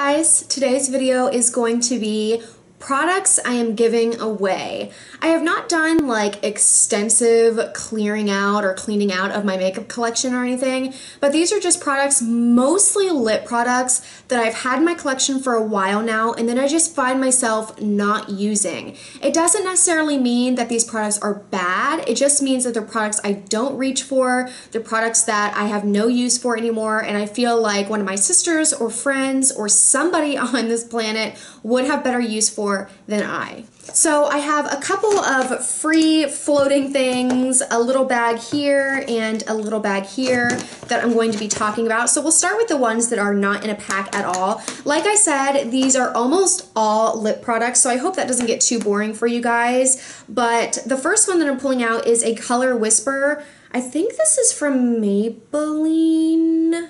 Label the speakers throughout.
Speaker 1: guys, today's video is going to be products I am giving away. I have not done like extensive clearing out or cleaning out of my makeup collection or anything, but these are just products, mostly lip products that I've had in my collection for a while now and then I just find myself not using. It doesn't necessarily mean that these products are bad, it just means that they're products I don't reach for, they're products that I have no use for anymore, and I feel like one of my sisters or friends or somebody on this planet would have better use for than I. So I have a couple of free floating things, a little bag here and a little bag here that I'm going to be talking about. So we'll start with the ones that are not in a pack at all. Like I said, these are almost all lip products, so I hope that doesn't get too boring for you guys. But the first one that I'm pulling out is a Color Whisper. I think this is from Maybelline.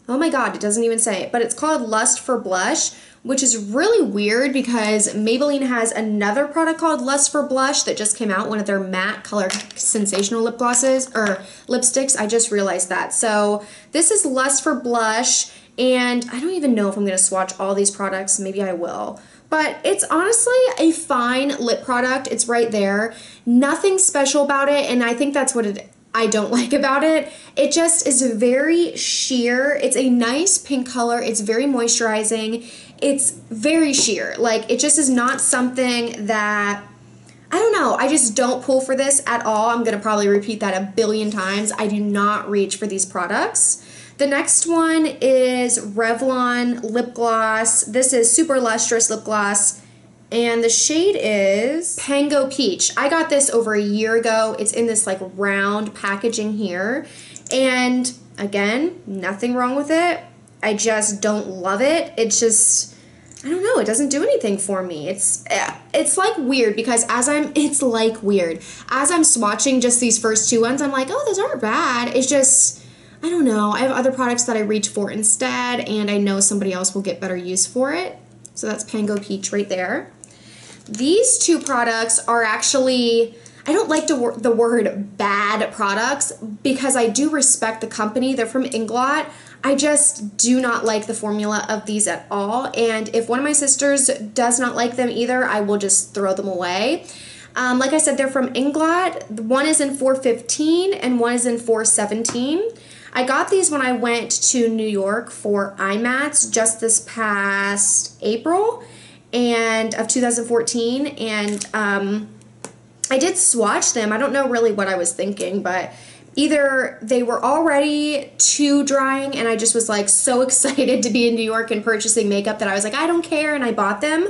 Speaker 1: Oh my god, it doesn't even say it, but it's called Lust for Blush, which is really weird because Maybelline has another product called Lust for Blush that just came out, one of their matte color sensational lip glosses, or lipsticks. I just realized that. So this is Lust for Blush, and I don't even know if I'm going to swatch all these products. Maybe I will. But it's honestly a fine lip product. It's right there. Nothing special about it, and I think that's what I don't like about it. It just is very sheer. It's a nice pink color. It's very moisturizing. It's very sheer. Like, it just is not something that, I don't know, I just don't pull for this at all. I'm gonna probably repeat that a billion times. I do not reach for these products. The next one is Revlon lip gloss. This is super lustrous lip gloss, and the shade is Pango Peach. I got this over a year ago. It's in this like round packaging here, and again, nothing wrong with it. I just don't love it. It's just, I don't know, it doesn't do anything for me. It's like weird because as I'm swatching just these first two ones, I'm like, oh, those aren't bad. It's just, I don't know. I have other products that I reach for instead, and I know somebody else will get better use for it. So that's Pango Peach right there. These two products are actually, I don't like the word bad products because I do respect the company. They're from Inglot. I just do not like the formula of these at all, and if one of my sisters does not like them either, I will just throw them away. Like I said, they're from Inglot. One is in 415 and one is in 417. I got these when I went to New York for IMATS just this past April of 2014, and I did swatch them. I don't know really what I was thinking, but either they were already too drying and I just was like so excited to be in New York and purchasing makeup that I was like, I don't care, and I bought them,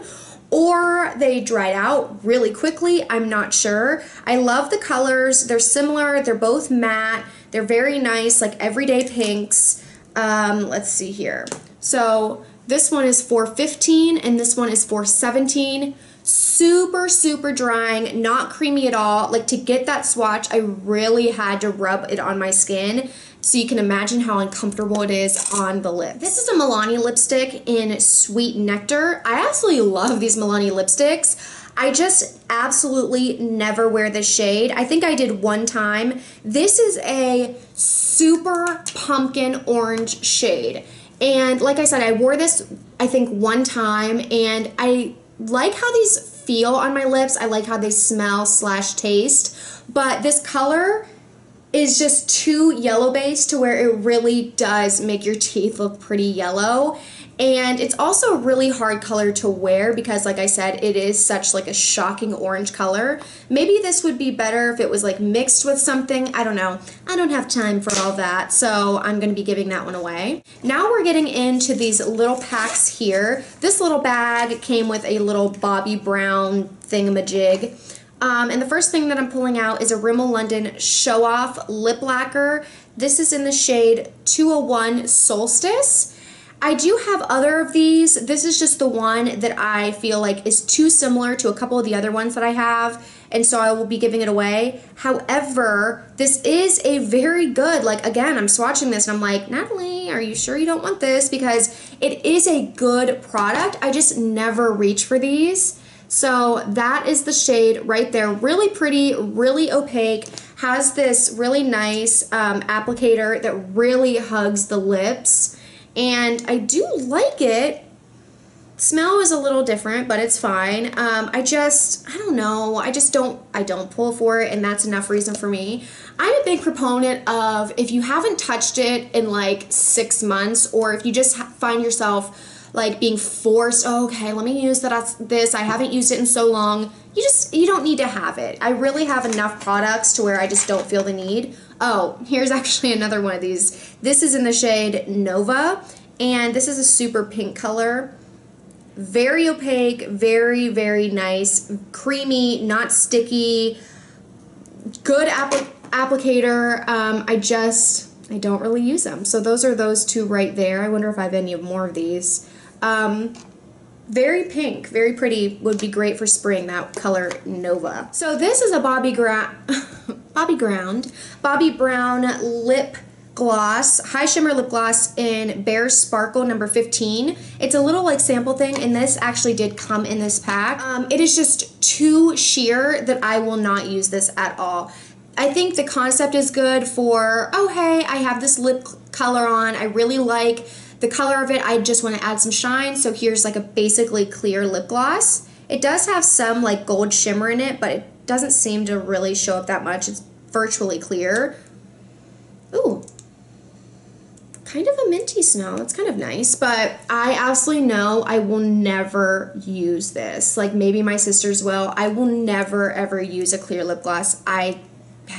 Speaker 1: or they dried out really quickly. I'm not sure. I love the colors. They're similar. They're both matte. They're very nice, like everyday pinks. Let's see here. So this one is 415 and this one is 417. Super, super drying, not creamy at all. Like, to get that swatch, I really had to rub it on my skin, so you can imagine how uncomfortable it is on the lip. This is a Milani lipstick in Sweet Nectar. I absolutely love these Milani lipsticks. I just absolutely never wear this shade. I think I did one time. This is a super pumpkin orange shade. And like I said, I wore this, I think, one time, and I like how these feel on my lips. I like how they smell / taste, but this color is just too yellow based to where it really does make your teeth look pretty yellow. And it's also a really hard color to wear because, like I said, it is such like a shocking orange color. Maybe this would be better if it was like mixed with something. I don't know. I don't have time for all that, so I'm going to be giving that one away. Now we're getting into these little packs here. This little bag came with a little Bobbi Brown thingamajig. And the first thing that I'm pulling out is a Rimmel London Show Off Lip Lacquer. This is in the shade 201 Solstice. I do have other of these. This is just the one that I feel like is too similar to a couple of the other ones that I have, and so I will be giving it away. However, this is a very good, like, again, I'm swatching this and I'm like, Natalie, are you sure you don't want this? Because it is a good product. I just never reach for these. So that is the shade right there. Really pretty, really opaque, has this really nice applicator that really hugs the lips. And I do like it. Smell is a little different, but it's fine. I don't know. I don't pull for it, and that's enough reason for me. I'm a big proponent of if you haven't touched it in like 6 months, or if you just find yourself like being forced, oh, okay, let me use this. I haven't used it in so long. You don't need to have it. I really have enough products to where I just don't feel the need. Oh, here's actually another one of these. This is in the shade Nova, and this is a super pink color. Very opaque, very, very nice, creamy, not sticky, good applicator. I don't really use them. So those are those two right there. I wonder if I have any more of these. Very pink, very pretty, would be great for spring, that color Nova. So this is a Bobbi Brown lip gloss, high shimmer lip gloss in Bare Sparkle number 15. It's a little like sample thing, and this actually did come in this pack. It is just too sheer that I will not use this at all. I think the concept is good for, oh hey, I have this lip color on, I really like the color of it, I just want to add some shine, so here's like a basically clear lip gloss. It does have some like gold shimmer in it, but it doesn't seem to really show up that much. It's virtually clear. Ooh. Kind of a minty smell. It's kind of nice, but I absolutely know I will never use this. Like maybe my sisters will. I will never ever use a clear lip gloss. I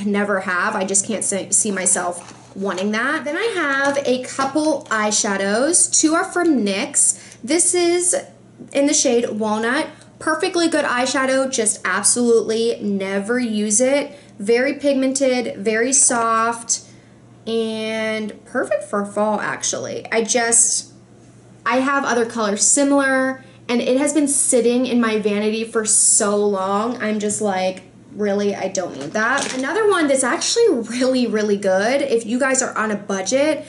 Speaker 1: never have. I just can't see myself wanting that. Then I have a couple eyeshadows. Two are from NYX. This is in the shade Walnut. Perfectly good eyeshadow, just absolutely never use it. Very pigmented, very soft, and perfect for fall actually. I have other colors similar, and it has been sitting in my vanity for so long. I'm just like, really, I don't need that. Another one that's actually really, really good if you guys are on a budget,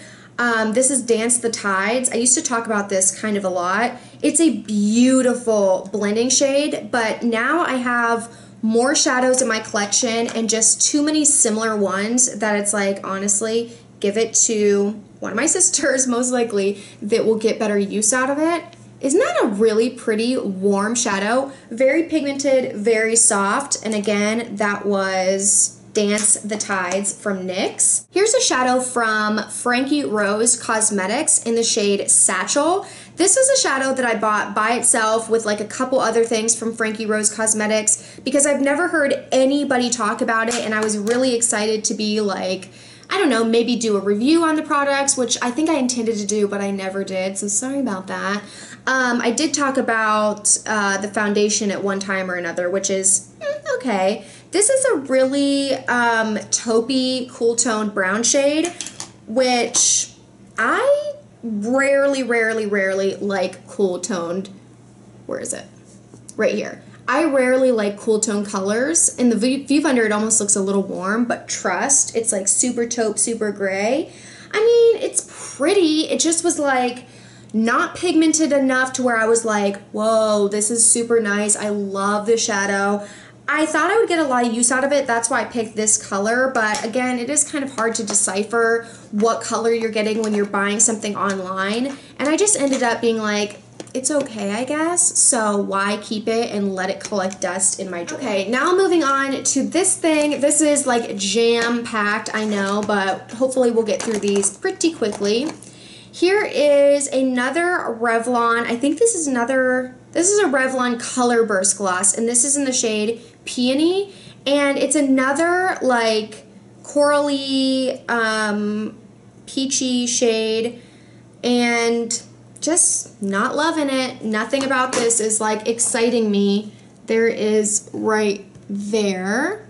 Speaker 1: this is Dance the Tides. I used to talk about this kind of a lot. It's a beautiful blending shade, but now I have more shadows in my collection and just too many similar ones that it's like, honestly, give it to one of my sisters, most likely, that will get better use out of it. Isn't that a really pretty warm shadow? Very pigmented, very soft, and again, that was Dance the Tides from NYX. Here's a shadow from Frankie Rose Cosmetics in the shade Satchel. This is a shadow that I bought by itself with like a couple other things from Frankie Rose Cosmetics because I've never heard anybody talk about it, and I was really excited to be like, I don't know, maybe do a review on the products, which I think I intended to do, but I never did, so sorry about that. I did talk about the foundation at one time or another, which is okay. This is a really taupey, cool toned brown shade, which I rarely like cool toned. Where is it? Right here. I rarely like cool tone colors. In the viewfinder, it almost looks a little warm, but trust, it's like super taupe, super gray. I mean, it's pretty. It just was like not pigmented enough to where I was like, whoa, this is super nice. I love the shadow. I thought I would get a lot of use out of it. That's why I picked this color. But again, it is kind of hard to decipher what color you're getting when you're buying something online. And I just ended up being like, it's okay, I guess, so why keep it and let it collect dust in my drawer? Okay, now moving on to this thing. This is like jam-packed, I know, but hopefully we'll get through these pretty quickly. Here is another Revlon, I think this is a Revlon Color Burst Gloss, and this is in the shade Peony, and it's another like corally, peachy shade, and just not loving it. Nothing about this is like exciting me. There is right there,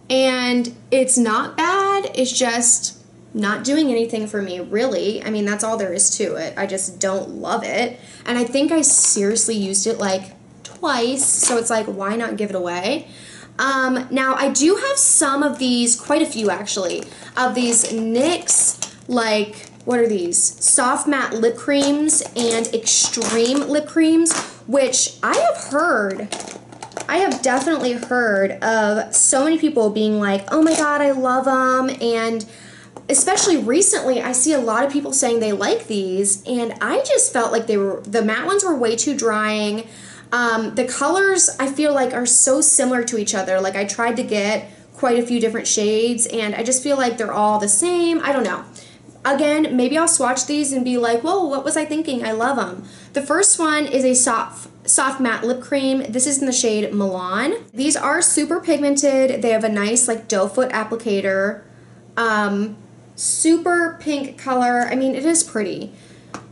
Speaker 1: and it's not bad, it's just not doing anything for me, really. I mean, that's all there is to it. I just don't love it, and I think I seriously used it like twice, so it's like, why not give it away? Now I do have some of these, quite a few actually, of these NYX, like, what are these? Soft matte lip creams and extreme lip creams, which I have definitely heard of so many people being like, oh my god, I love them, and especially recently, I see a lot of people saying they like these, and I just felt like the matte ones were way too drying. The colors, I feel like, are so similar to each other. Like, I tried to get quite a few different shades, and I just feel like they're all the same. I don't know. Again, maybe I'll swatch these and be like, whoa, what was I thinking? I love them. The first one is a soft matte lip cream. This is in the shade Milan. These are super pigmented. They have a nice like doe foot applicator. Super pink color. I mean, it is pretty.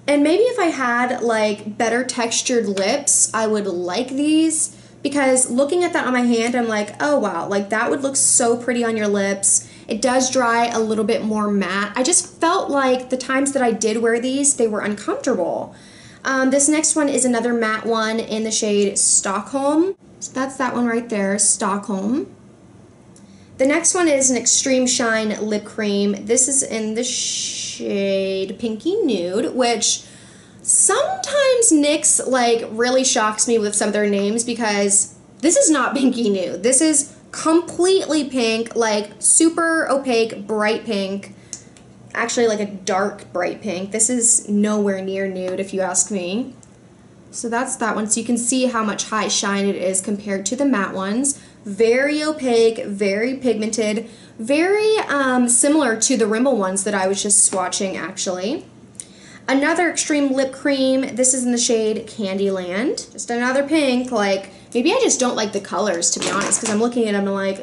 Speaker 1: And maybe if I had like better textured lips, I would like these, because looking at that on my hand, I'm like, oh wow, like that would look so pretty on your lips. It does dry a little bit more matte. I just felt like the times that I did wear these, they were uncomfortable. This next one is another matte one in the shade Stockholm. So that's that one right there, Stockholm. The next one is an Extreme Shine lip cream. This is in the shade Pinky Nude, which sometimes NYX like really shocks me with some of their names, because this is not Pinky Nude. This is completely pink, like super opaque, bright pink. Actually like a dark bright pink. This is nowhere near nude if you ask me. So that's that one. So you can see how much high shine it is compared to the matte ones. Very opaque, very pigmented, very similar to the Rimmel ones that I was just swatching actually. Another extreme lip cream. This is in the shade Candyland. Just another pink. Like, maybe I just don't like the colors, to be honest, because I'm looking at them and I'm like,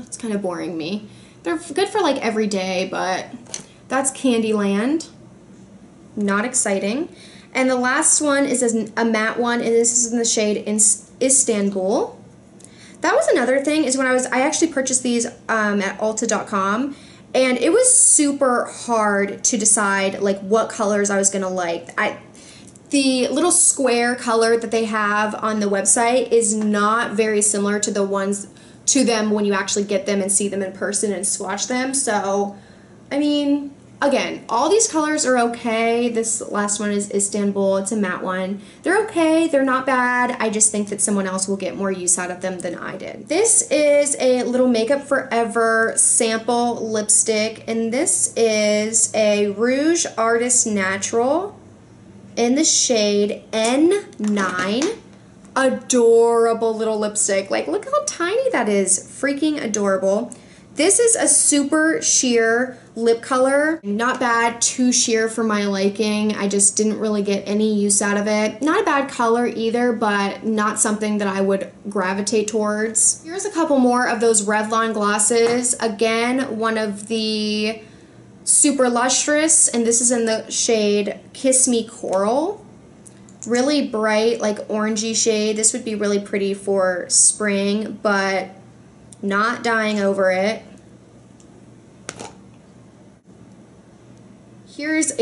Speaker 1: it's kind of boring me. They're good for like every day, but that's Candyland. Not exciting. And the last one is a matte one, and this is in the shade Istanbul. That was another thing, is when I actually purchased these at Ulta.com, and it was super hard to decide like what colors I was gonna like. The little square color that they have on the website is not very similar to them when you actually get them and see them in person and swatch them. So, I mean, again, all these colors are okay. This last one is Istanbul. It's a matte one. They're okay. They're not bad. I just think that someone else will get more use out of them than I did. This is a little Makeup Forever sample lipstick, and this is a Rouge Artist Natural in the shade N9. Adorable little lipstick. Like, look how tiny that is. Freaking adorable. This is a super sheer lip color. Not bad, too sheer for my liking. I just didn't really get any use out of it. Not a bad color either, but not something that I would gravitate towards. Here's a couple more of those Revlon glosses. Again, one of the super lustrous, and this is in the shade Kiss Me Coral. Really bright, like orangey shade. This would be really pretty for spring, but not dying over it. Here's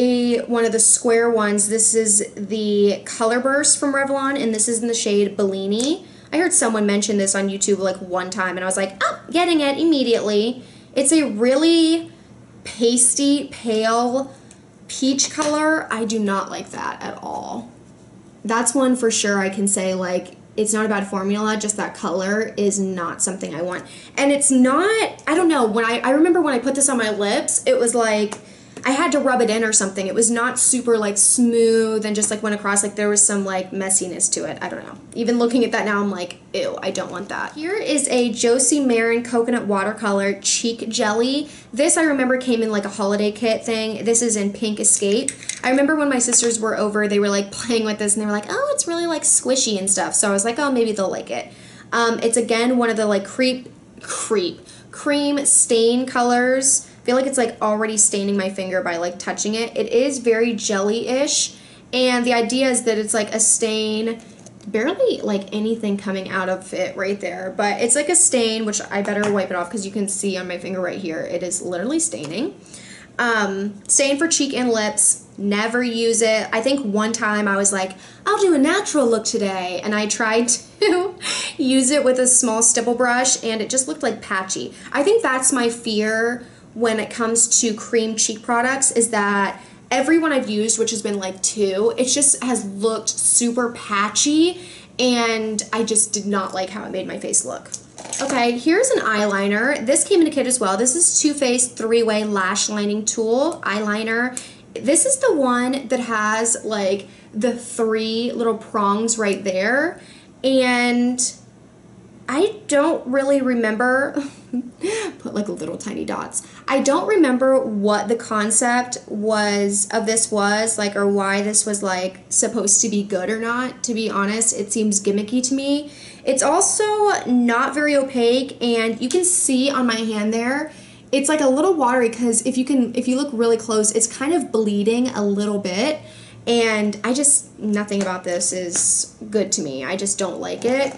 Speaker 1: one of the square ones. This is the Color Burst from Revlon, and this is in the shade Bellini. I heard someone mention this on YouTube like one time, and I was like, oh, getting it immediately. It's a really pasty, pale peach color. I do not like that at all. That's one for sure I can say, like, it's not a bad formula, just that color is not something I want. And it's not, I don't know, when I remember when I put this on my lips, it was like, I had to rub it in or something. It was not super like smooth and just like went across, like there was some like messiness to it. I don't know. Even looking at that now, I'm like, ew, I don't want that. Here is a Josie Maran Coconut Watercolor Cheek Jelly. This I remember came in like a holiday kit thing. This is in Pink Escape. I remember when my sisters were over, they were like playing with this and they were like, oh, it's really like squishy and stuff. So I was like, oh, maybe they'll like it. It's again one of the like cream stain colors. I feel like it's like already staining my finger by like touching it. It is very jelly-ish, and the idea is that it's like a stain, barely like anything coming out of it right there, but it's like a stain, which I better wipe it off because you can see on my finger right here, it is literally staining. Stain for cheek and lips, never use it. I think one time I was like, I'll do a natural look today, and I tried to use it with a small stipple brush, and it just looked like patchy. I think that's my fear when it comes to cream cheek products, is that every one I've used, which has been like 2, it just has looked super patchy, and I just did not like how it made my face look. Okay, here's an eyeliner. This came in a kit as well. This is Too Faced 3-Way Lash Lining Tool eyeliner. This is the one that has like the 3 little prongs right there. And I don't really remember, put like little tiny dots. I don't remember what the concept was of this was, like, or why this was like supposed to be good or not. To be honest, it seems gimmicky to me. It's also not very opaque, and you can see on my hand there, it's like a little watery because if you look really close, it's kind of bleeding a little bit. And nothing about this is good to me. I just don't like it.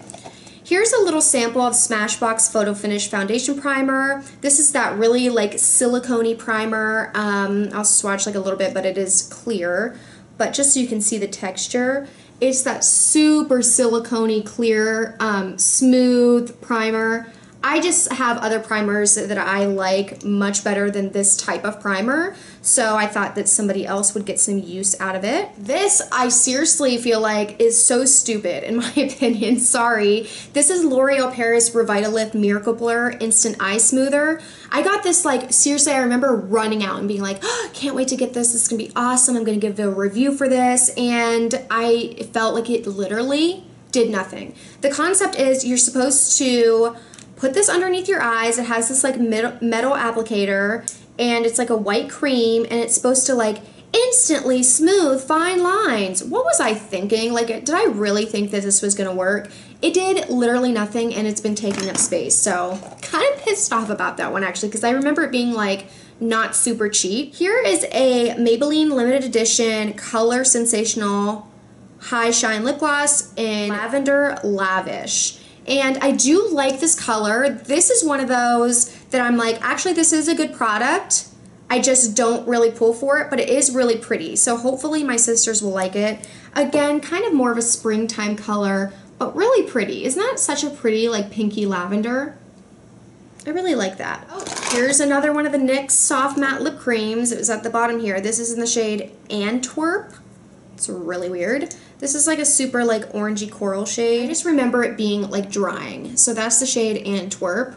Speaker 1: Here's a little sample of Smashbox Photo Finish Foundation Primer. This is that really like silicone-y primer. I'll swatch like a little bit, but it is clear. But just so you can see the texture, it's that super silicone-y, clear, smooth primer. I just have other primers that I like much better than this type of primer, so I thought that somebody else would get some use out of it. This, I seriously feel like, is so stupid, in my opinion. Sorry. This is L'Oreal Paris Revitalift Miracle Blur Instant Eye Smoother. I got this, like, seriously, I remember running out and being like, oh, can't wait to get this. This is going to be awesome. I'm going to give a review for this, and I felt like it literally did nothing. The concept is you're supposed to put this underneath your eyes. It has this like metal applicator, and it's like a white cream, and it's supposed to like instantly smooth fine lines. What was I thinking? Like, did I really think that this was gonna work? It did literally nothing, and it's been taking up space. So kind of pissed off about that one actually, because I remember it being like not super cheap. Here is a Maybelline limited edition Color Sensational High Shine Lip Gloss in Lavender Lavish. And I do like this color. This is one of those that I'm like, actually this is a good product. I just don't really pull for it, but it is really pretty. So hopefully my sisters will like it. Again, kind of more of a springtime color, but really pretty. Isn't that such a pretty like pinky lavender? I really like that. Oh, here's another one of the NYX Soft Matte Lip Creams. It was at the bottom here. This is in the shade Antwerp. It's really weird. This is like a super like orangey coral shade. I just remember it being like drying. So that's the shade Antwerp.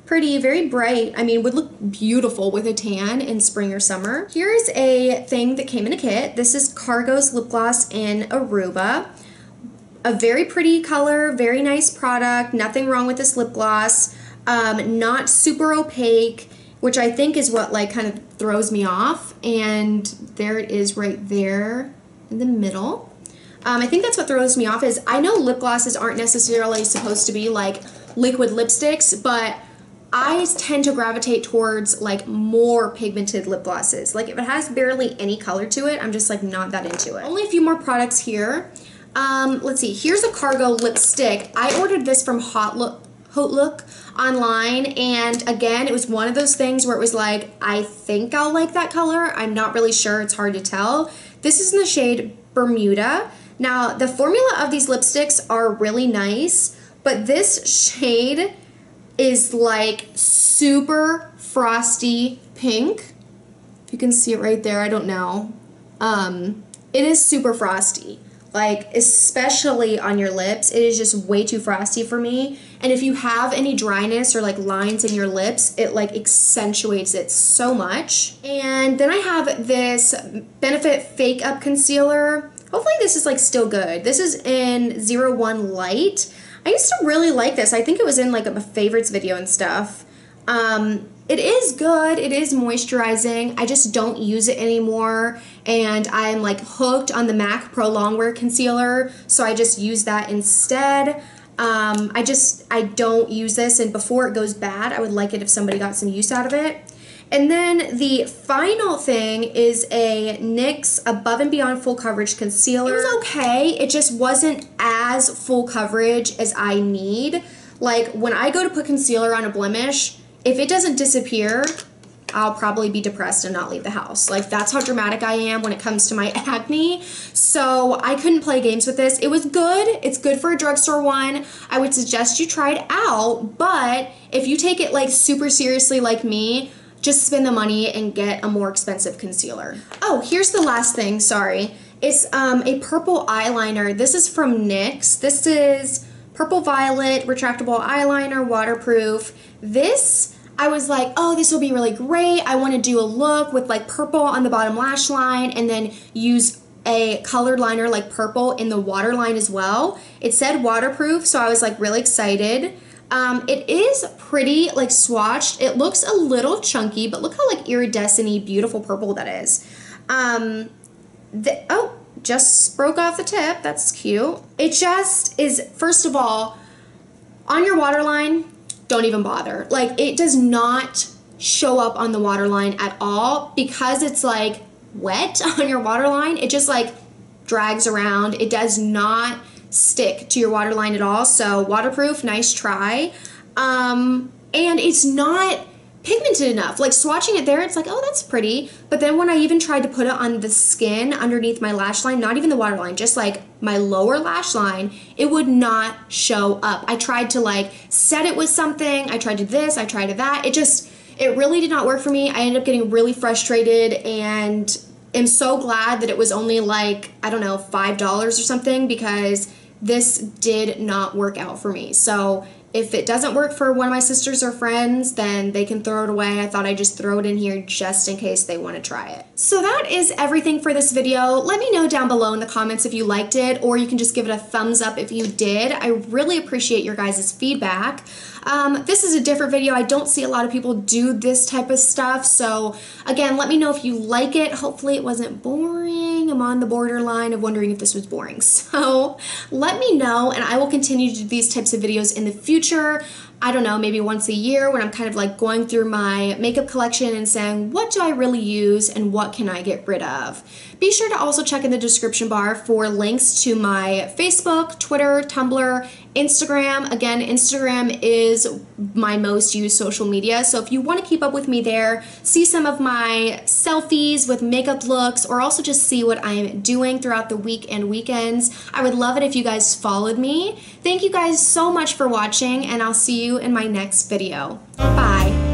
Speaker 1: Pretty, very bright. I mean, would look beautiful with a tan in spring or summer. Here's a thing that came in a kit. This is Cargo's Lip Gloss in Aruba. A very pretty color, very nice product. Nothing wrong with this lip gloss. Not super opaque, which I think is what like kind of throws me off. And there it is right there in the middle. I think that's what throws me off is I know lip glosses aren't necessarily supposed to be like liquid lipsticks, but I tend to gravitate towards like more pigmented lip glosses. Like if it has barely any color to it, I'm just like not that into it. Only a few more products here. Let's see, here's a Cargo lipstick. I ordered this from Hot Look online, and again, it was one of those things where it was like, I think I'll like that color. I'm not really sure, it's hard to tell. This is in the shade Bermuda. Now, the formula of these lipsticks are really nice, but this shade is like super frosty pink. If you can see it right there, I don't know. It is super frosty. Like, especially on your lips, it is just way too frosty for me. And if you have any dryness or like lines in your lips, it like accentuates it so much. And then I have this Benefit Fake Up Concealer. Hopefully this is like still good. This is in 01 Light. I used to really like this. I think it was in like a favorites video and stuff. It is good. It is moisturizing. I just don't use it anymore, and I'm like hooked on the MAC Pro Longwear Concealer, so I just use that instead. I don't use this, and before it goes bad, I would like it if somebody got some use out of it. And then the final thing is a NYX Above and Beyond Full Coverage Concealer. It was okay. It just wasn't as full coverage as I need. Like, when I go to put concealer on a blemish, if it doesn't disappear, I'll probably be depressed and not leave the house. Like, that's how dramatic I am when it comes to my acne. So I couldn't play games with this. It was good. It's good for a drugstore one. I would suggest you try it out, but if you take it like super seriously like me, just spend the money and get a more expensive concealer. Oh, here's the last thing, sorry. It's a purple eyeliner. This is from NYX. This is Purple Violet retractable eyeliner, waterproof. This, I was like, oh, this will be really great. I want to do a look with like purple on the bottom lash line and then use a colored liner like purple in the waterline as well. It said waterproof, so I was like really excited. It is pretty like swatched. It looks a little chunky, but look how like iridescent-y beautiful purple that is. Oh, just broke off the tip. That's cute. It just is, first of all, on your waterline, don't even bother. Like, it does not show up on the waterline at all because it's like wet on your waterline. It just like drags around. It does not stick to your waterline at all. So waterproof, nice try. And it's not pigmented enough. Like swatching it there, it's like, oh, that's pretty. But then when I even tried to put it on the skin underneath my lash line, not even the waterline, just like my lower lash line, it would not show up. I tried to like set it with something. I tried to this, I tried to that. It really did not work for me. I ended up getting really frustrated and am so glad that it was only like, I don't know, $5 or something, because this did not work out for me. So if it doesn't work for one of my sisters or friends, then they can throw it away. I thought I'd just throw it in here just in case they want to try it. So that is everything for this video. Let me know down below in the comments if you liked it, or you can just give it a thumbs up if you did. I really appreciate your guys' feedback. This is a different video. I don't see a lot of people do this type of stuff. So again, let me know if you like it. Hopefully it wasn't boring. I'm on the borderline of wondering if this was boring. So let me know, and I will continue to do these types of videos in the future. I don't know, maybe once a year when I'm kind of like going through my makeup collection and saying, what do I really use and what can I get rid of? Be sure to also check in the description bar for links to my Facebook, Twitter, Tumblr, Instagram. Again, Instagram is my most used social media, so if you want to keep up with me there, see some of my selfies with makeup looks, or also just see what I'm doing throughout the week and weekends, I would love it if you guys followed me. Thank you guys so much for watching, and I'll see you in my next video. Bye!